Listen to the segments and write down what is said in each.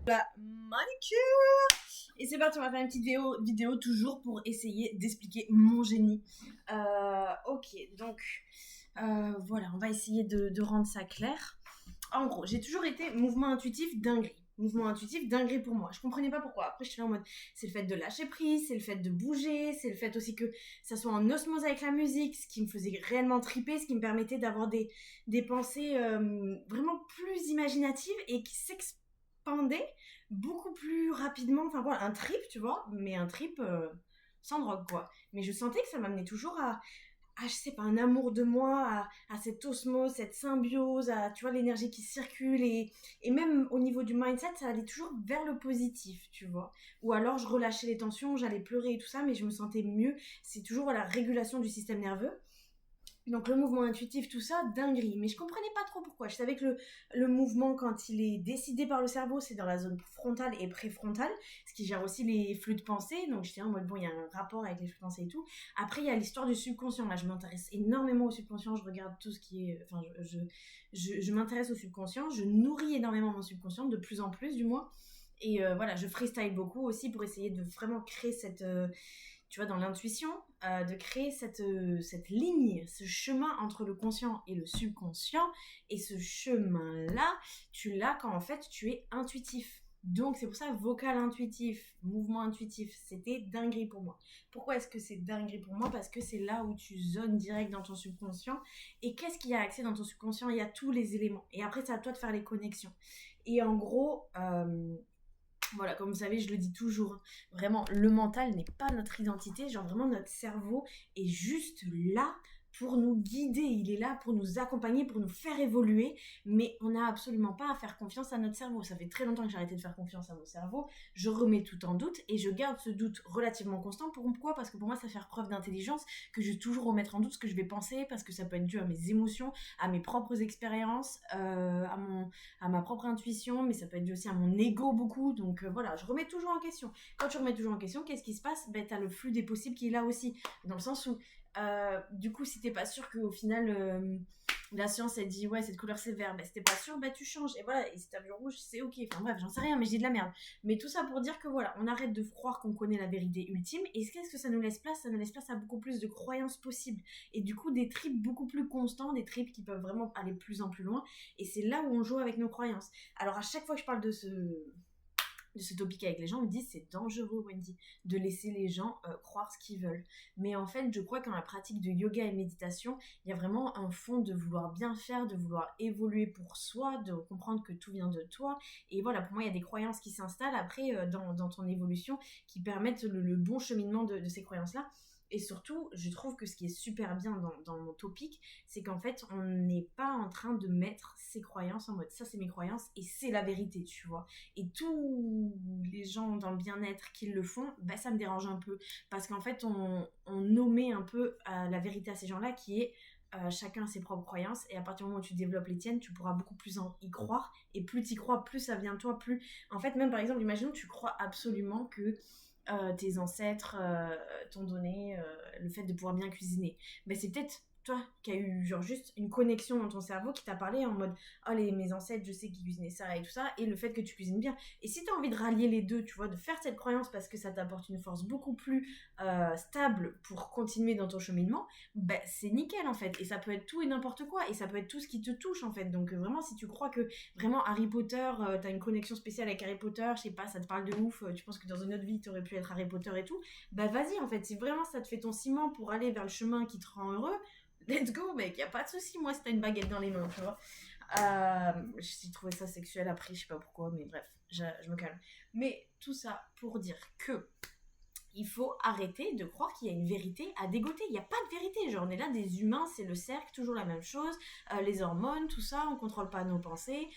La manicure. Et c'est parti, on va faire une petite vidéo toujours pour essayer d'expliquer mon génie. Ok, donc voilà, on va essayer de rendre ça clair. En gros, j'ai toujours été mouvement intuitif dinguerie. Mouvement intuitif dinguerie pour moi. Je comprenais pas pourquoi. Après, je suis en mode, c'est le fait de lâcher prise, c'est le fait de bouger, c'est le fait aussi que ça soit en osmose avec la musique, ce qui me faisait réellement triper, ce qui me permettait d'avoir des pensées vraiment plus imaginatives et qui s'expandaient beaucoup plus rapidement. Enfin voilà, un trip, tu vois, mais un trip sans drogue, quoi. Mais je sentais que ça m'amenait toujours je sais pas, un amour de moi, à cette osmose, cette symbiose, à, tu vois, l'énergie qui circule et même au niveau du mindset, ça allait toujours vers le positif, tu vois. Ou alors je relâchais les tensions, j'allais pleurer et tout ça, mais je me sentais mieux. C'est toujours la régulation du système nerveux. Donc le mouvement intuitif, tout ça, dinguerie. Mais je comprenais pas trop pourquoi. Je savais que le mouvement, quand il est décidé par le cerveau, c'est dans la zone frontale et préfrontale, ce qui gère aussi les flux de pensée. Donc j'étais en mode, bon, il y a un rapport avec les flux de pensée et tout. Après, il y a l'histoire du subconscient. Là, je m'intéresse énormément au subconscient. Je regarde tout ce qui est... Enfin, je m'intéresse au subconscient. Je nourris énormément mon subconscient, de plus en plus du moins. Et voilà, je freestyle beaucoup aussi pour essayer de vraiment créer cette... tu vois, dans l'intuition, de créer cette ligne, ce chemin entre le conscient et le subconscient. Et ce chemin-là, tu l'as quand en fait tu es intuitif. Donc c'est pour ça vocal intuitif, mouvement intuitif, c'était dinguerie pour moi. Pourquoi est-ce que c'est dinguerie pour moi? Parce que c'est là où tu zones direct dans ton subconscient. Et qu'est-ce qu'il y a accès dans ton subconscient? Il y a tous les éléments. Et après c'est à toi de faire les connexions. Et en gros... voilà, comme vous savez, je le dis toujours, vraiment, le mental n'est pas notre identité, genre vraiment notre cerveau est juste là pour nous guider, il est là pour nous accompagner, pour nous faire évoluer, mais on n'a absolument pas à faire confiance à notre cerveau. Ça fait très longtemps que j'ai arrêté de faire confiance à mon cerveau, je remets tout en doute et je garde ce doute relativement constant. Pourquoi? Parce que pour moi, ça fait preuve d'intelligence que je vais toujours remettre en doute ce que je vais penser, parce que ça peut être dû à mes émotions, à mes propres expériences, à ma propre intuition, mais ça peut être dû aussi à mon ego beaucoup. Donc voilà, je remets toujours en question. Quand tu remets toujours en question, qu'est-ce qui se passe? Ben, t'as le flux des possibles qui est là aussi. Dans le sens où, du coup, si t'es pas sûr qu'au final, la science, elle dit, ouais, cette couleur, c'est vert, ben, si t'es pas sûr, ben, tu changes. Et voilà, et si t'as vu rouge, c'est ok. Enfin bref, j'en sais rien, mais je dis de la merde. Mais tout ça pour dire que voilà, on arrête de croire qu'on connaît la vérité ultime. Et qu'est-ce que ça nous laisse place? Ça nous laisse place à beaucoup plus de croyances possibles. Et du coup, des trips beaucoup plus constants, des trips qui peuvent vraiment aller plus en plus loin. Et c'est là où on joue avec nos croyances. Alors à chaque fois que je parle de ce topic avec les gens, on me dit c'est dangereux, Wendy, de laisser les gens croire ce qu'ils veulent. Mais en fait, je crois qu'en la pratique de yoga et méditation, il y a vraiment un fond de vouloir bien faire, de vouloir évoluer pour soi, de comprendre que tout vient de toi. Et voilà, pour moi, il y a des croyances qui s'installent après dans ton évolution qui permettent le bon cheminement de ces croyances-là. Et surtout, je trouve que ce qui est super bien dans mon topic, c'est qu'en fait, on n'est pas en train de mettre ses croyances en mode ça c'est mes croyances et c'est la vérité, tu vois. Et tous les gens dans le bien-être qui le font, bah, ça me dérange un peu. Parce qu'en fait, on nommait un peu la vérité à ces gens-là qui est chacun a ses propres croyances et à partir du moment où tu développes les tiennes, tu pourras beaucoup plus y croire et plus tu y crois, plus ça vient de toi, plus... En fait, même par exemple, imaginons que tu crois absolument que tes ancêtres t'ont donné le fait de pouvoir bien cuisiner. Mais c'est peut-être toi qui as eu genre juste une connexion dans ton cerveau qui t'a parlé en mode oh mes ancêtres je sais qu'ils cuisinaient ça et tout ça et le fait que tu cuisines bien. Et si t'as envie de rallier les deux, tu vois, de faire cette croyance parce que ça t'apporte une force beaucoup plus stable pour continuer dans ton cheminement, ben c'est nickel en fait. Et ça peut être tout et n'importe quoi et ça peut être tout ce qui te touche en fait. Donc vraiment si tu crois que vraiment Harry Potter, t'as une connexion spéciale avec Harry Potter, je sais pas, ça te parle de ouf, tu penses que dans une autre vie t'aurais pu être Harry Potter et tout, bah vas-y en fait, si vraiment ça te fait ton ciment pour aller vers le chemin qui te rend heureux, let's go mec, y a pas de souci. Moi si t'as une baguette dans les mains, tu vois. J'ai trouvé ça sexuel après, je sais pas pourquoi, mais bref, je me calme. Mais tout ça pour dire que il faut arrêter de croire qu'il y a une vérité à dégoter. Il n'y a pas de vérité. Genre, on est là, des humains, c'est le cercle, toujours la même chose. Les hormones, tout ça, on ne contrôle pas nos pensées.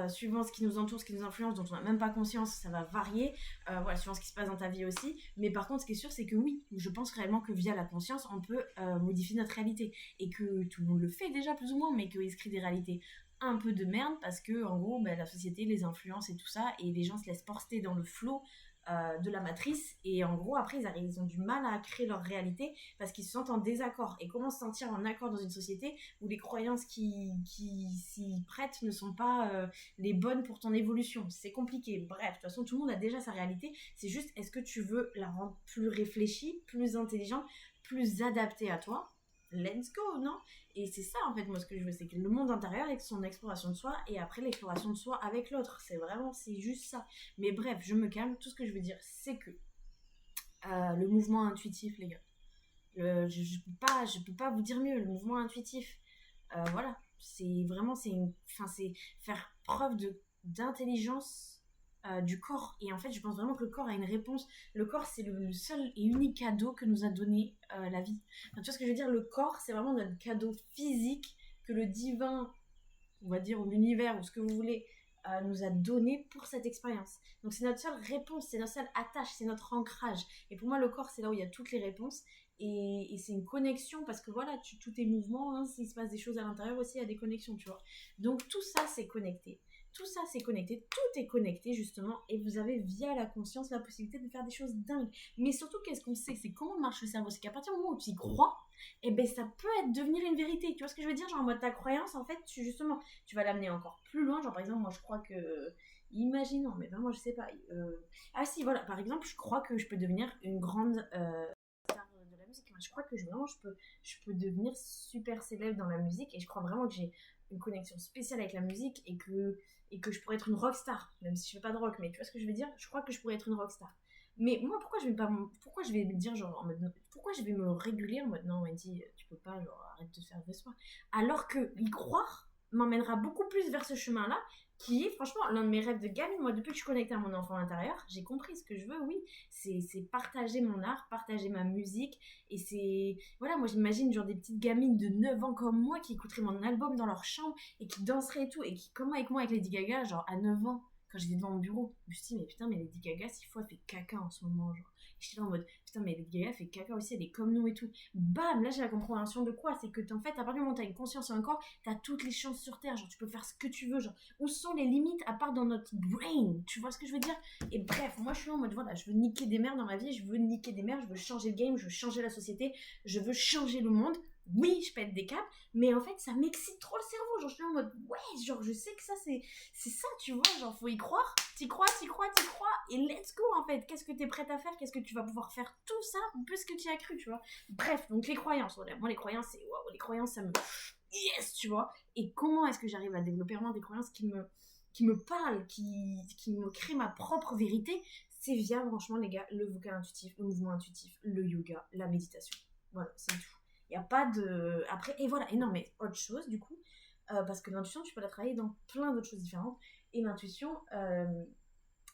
Suivant ce qui nous entoure, ce qui nous influence, dont on n'a même pas conscience, ça va varier. Voilà, suivant ce qui se passe dans ta vie aussi. Mais par contre, ce qui est sûr, c'est que oui, je pense réellement que via la conscience, on peut modifier notre réalité. Et que tout le monde le fait déjà, plus ou moins, mais qu'il se crée des réalités un peu de merde parce que en gros la société les influence et tout ça et les gens se laissent porter dans le flot de la matrice. Et en gros, après, ils ont du mal à créer leur réalité parce qu'ils se sentent en désaccord. Et comment se sentir en accord dans une société où les croyances qui s'y prêtent ne sont pas les bonnes pour ton évolution? C'est compliqué. Bref, de toute façon, tout le monde a déjà sa réalité. C'est juste, est-ce que tu veux la rendre plus réfléchie, plus intelligente, plus adaptée à toi? Let's go, non? Et c'est ça, en fait, moi, ce que je veux, c'est que le monde intérieur avec son exploration de soi et après l'exploration de soi avec l'autre. C'est juste ça. Mais bref, je me calme. Tout ce que je veux dire, c'est que le mouvement intuitif, les gars, je peux pas vous dire mieux. Le mouvement intuitif, voilà, c'est vraiment, c'est faire preuve d'intelligence du corps. Et en fait, je pense vraiment que le corps a une réponse. Le corps, c'est le seul et unique cadeau que nous a donné la vie. Enfin, tu vois ce que je veux dire? Le corps, c'est vraiment notre cadeau physique que le divin, on va dire, ou l'univers, ou ce que vous voulez, nous a donné pour cette expérience. Donc c'est notre seule réponse, c'est notre seule attache, c'est notre ancrage. Et pour moi, le corps, c'est là où il y a toutes les réponses. Et c'est une connexion, parce que voilà, tous tes mouvements, hein, s'il se passe des choses à l'intérieur aussi, il y a des connexions, tu vois. Donc tout ça, c'est connecté. Tout ça, c'est connecté. Tout est connecté, justement. Et vous avez, via la conscience, la possibilité de faire des choses dingues. Mais surtout, qu'est-ce qu'on sait? C'est comment marche le cerveau. C'est qu'à partir du moment où tu y crois, eh ben, ça peut devenir une vérité. Tu vois ce que je veux dire? Genre, en mode, ta croyance, en fait, justement, tu vas l'amener encore plus loin. Genre, par exemple, moi, je crois que... Imaginons, mais vraiment, je sais pas. Ah si, voilà, par exemple, je crois que je peux devenir une grande star de la musique. Je crois que je peux devenir super célèbre dans la musique. Et je crois vraiment que j'ai une connexion spéciale avec la musique et que je pourrais être une rockstar. Même si je fais pas de rock, mais tu vois ce que je veux dire? Je crois que je pourrais être une rockstar. Mais moi, pourquoi je vais me dire, genre, en mode, pourquoi je vais me réguler en mode, non, Wendy, tu peux pas, genre, arrête de te faire l'espoir. Alors que y croire m'emmènera beaucoup plus vers ce chemin-là, qui est franchement l'un de mes rêves de gamine. Moi, depuis que je suis connectée à mon enfant intérieur, j'ai compris ce que je veux, oui. C'est partager mon art, partager ma musique. Et c'est. Voilà, moi, j'imagine, genre, des petites gamines de 9 ans comme moi qui écouteraient mon album dans leur chambre et qui danseraient et tout. Et qui, comment avec moi, avec Lady Gaga, genre, à 9 ans, quand j'étais devant mon bureau, je me suis dit, mais putain, mais Lady Gaga, 6 fois, elle fait caca en ce moment, genre. J'étais là en mode, putain, mais Lady Gaga fait caca aussi, elle est comme nous et tout. Bam, là j'ai la compréhension de quoi? C'est que en fait, à partir du moment où t'as une conscience et un corps, t'as toutes les chances sur Terre, genre tu peux faire ce que tu veux, genre où sont les limites à part dans notre brain? Tu vois ce que je veux dire? Et bref, moi je suis en mode, voilà, je veux niquer des mères dans ma vie, je veux niquer des mères, je veux changer le game, je veux changer la société, je veux changer le monde. Oui, je pète des câbles, mais en fait, ça m'excite trop le cerveau. Genre, je suis en mode, ouais, genre, je sais que ça, c'est ça, tu vois. Genre, faut y croire. T'y crois, et let's go, en fait. Qu'est-ce que t'es prête à faire? Qu'est-ce que tu vas pouvoir faire? Tout ça, plus que tu y as cru, tu vois. Bref, donc les croyances, voilà. Moi, les croyances, c'est, waouh, les croyances, ça me. Yes, tu vois. Et comment est-ce que j'arrive à développer vraiment des croyances qui me parlent, qui me créent ma propre vérité? C'est via, franchement, les gars, le vocal intuitif, le mouvement intuitif, le yoga, la méditation. Voilà, c'est tout. Il n'y a pas de... Après, et voilà, et non, mais autre chose, du coup, parce que l'intuition, tu peux la travailler dans plein d'autres choses différentes. Et l'intuition,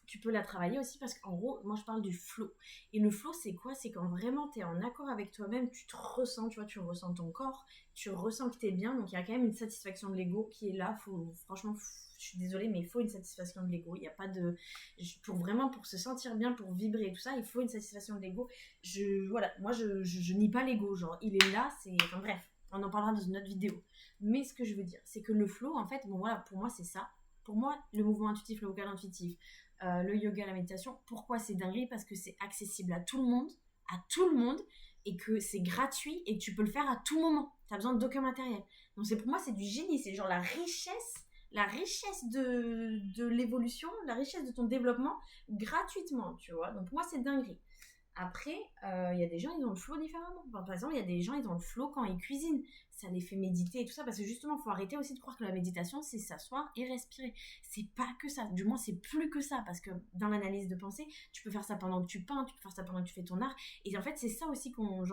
tu peux la travailler aussi parce qu'en gros, moi, je parle du flow. Et le flow, c'est quoi? C'est quand vraiment tu es en accord avec toi-même, tu te ressens, tu vois, tu ressens ton corps, tu ressens que tu es bien. Donc, il y a quand même une satisfaction de l'ego qui est là. Franchement, je suis désolée, mais il faut une satisfaction de l'ego. Il n'y a pas de... pour se sentir bien, pour vibrer et tout ça, il faut une satisfaction de l'ego. Voilà, moi, je nie pas l'ego. Genre, il est là, c'est... Enfin, bref, on en parlera dans une autre vidéo. Mais ce que je veux dire, c'est que le flow, en fait, bon, voilà, pour moi, c'est ça. Pour moi, le mouvement intuitif, le vocal intuitif, le yoga, la méditation, pourquoi c'est dingue? Parce que c'est accessible à tout le monde, et que c'est gratuit et que tu peux le faire à tout moment. Tu n'as besoin d'aucun matériel. Donc pour moi, c'est du génie, c'est genre la richesse de l'évolution, la richesse de ton développement gratuitement, tu vois. Donc pour moi, c'est dinguerie. Après, il y a des gens, ils ont le flow différemment. Enfin, par exemple, il y a des gens, ils ont le flow quand ils cuisinent. Ça les fait méditer et tout ça, parce que justement, il faut arrêter aussi de croire que la méditation, c'est s'asseoir et respirer. C'est pas que ça. Du moins, c'est plus que ça, parce que dans l'analyse de pensée, tu peux faire ça pendant que tu peins, tu peux faire ça pendant que tu fais ton art. Et en fait, c'est ça aussi on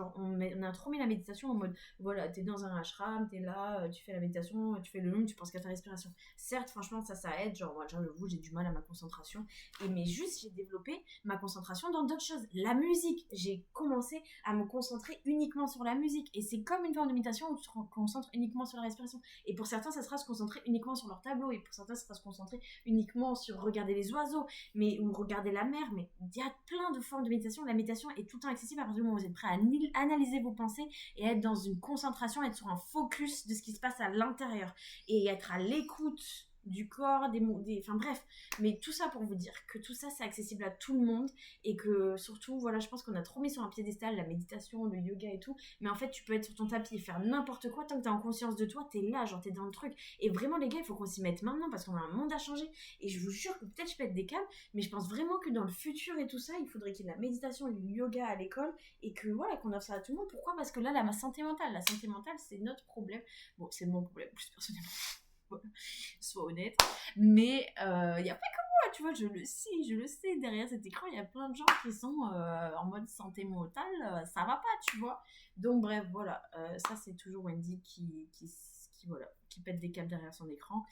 a trop mis la méditation en mode, voilà, t'es dans un ashram, t'es là, tu fais la méditation, tu fais le long, tu penses qu'à ta respiration. Certes, franchement, ça aide. Genre, moi, j'avoue, j'ai du mal à ma concentration. Mais juste, j'ai développé ma concentration dans d'autres choses. La musique, j'ai commencé à me concentrer uniquement sur la musique, et c'est comme une forme de méditation où tu te concentres uniquement sur la respiration. Et pour certains, ça sera se concentrer uniquement sur leur tableau, et pour certains, ça sera se concentrer uniquement sur regarder les oiseaux, ou regarder la mer. Mais il y a plein de formes de méditation. La méditation est tout le temps accessible à partir du moment où vous êtes prêt à analyser vos pensées et être sur un focus de ce qui se passe à l'intérieur, et être à l'écoute du corps, enfin bref. Mais tout ça pour vous dire que tout ça, c'est accessible à tout le monde et que surtout, voilà, je pense qu'on a trop mis sur un piédestal la méditation, le yoga et tout. Mais en fait, tu peux être sur ton tapis et faire n'importe quoi tant que t'es en conscience de toi, t'es là, genre t'es dans le truc. Et vraiment, les gars, il faut qu'on s'y mette maintenant parce qu'on a un monde à changer. Et je vous jure que peut-être je pète des câbles, mais je pense vraiment que dans le futur et tout ça, il faudrait qu'il y ait de la méditation et du yoga à l'école et que voilà, qu'on offre ça à tout le monde. Pourquoi? Parce que là, la santé mentale, c'est notre problème. Bon, c'est mon problème, plus personnellement. Voilà, sois honnête. Mais il n'y a pas que moi, tu vois, je le sais. Derrière cet écran, il y a plein de gens qui sont en mode santé mentale, ça va pas, tu vois. Donc bref, voilà, ça c'est toujours Wendy voilà, qui pète des câbles derrière son écran.